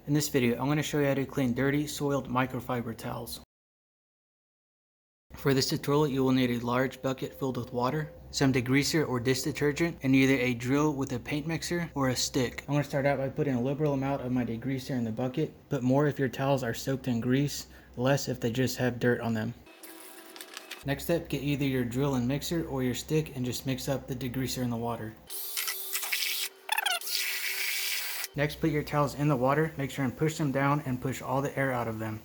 In this video, I'm going to show you how to clean dirty, soiled microfiber towels. For this tutorial, you will need a large bucket filled with water, some degreaser or dish detergent, and either a drill with a paint mixer or a stick. I'm going to start out by putting a liberal amount of my degreaser in the bucket, but more if your towels are soaked in grease, less if they just have dirt on them. Next step, get either your drill and mixer or your stick and just mix up the degreaser in the water. Next, put your towels in the water, make sure and push them down and push all the air out of them.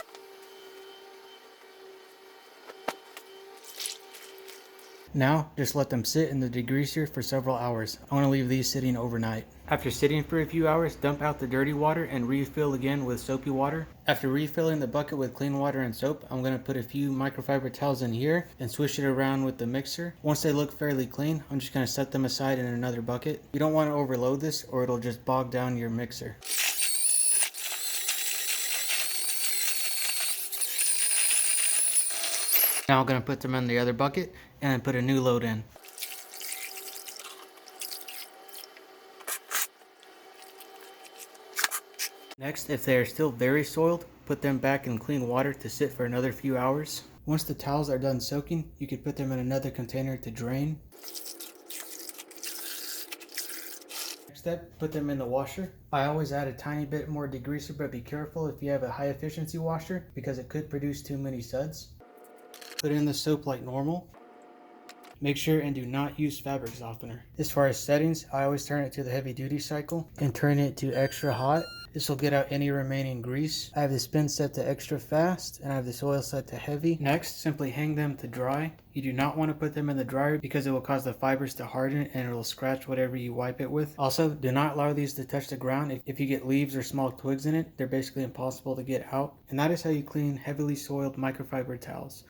Now, just let them sit in the degreaser for several hours. I want to leave these sitting overnight. After sitting for a few hours, dump out the dirty water and refill again with soapy water. After refilling the bucket with clean water and soap, I'm going to put a few microfiber towels in here and swish it around with the mixer. Once they look fairly clean, I'm just going to set them aside in another bucket. You don't want to overload this or it'll just bog down your mixer. Now I'm going to put them in the other bucket and then put a new load in. Next, if they are still very soiled, put them back in clean water to sit for another few hours. Once the towels are done soaking, you could put them in another container to drain. Next step, put them in the washer. I always add a tiny bit more degreaser, but be careful if you have a high efficiency washer because it could produce too many suds. Put in the soap like normal. Make sure and do not use fabric softener. As far as settings, I always turn it to the heavy duty cycle and turn it to extra hot. This will get out any remaining grease. I have the spin set to extra fast and I have the oil set to heavy. Next, simply hang them to dry. You do not want to put them in the dryer because it will cause the fibers to harden and it will scratch whatever you wipe it with. Also, do not allow these to touch the ground. If you get leaves or small twigs in it, they're basically impossible to get out. And that is how you clean heavily soiled microfiber towels.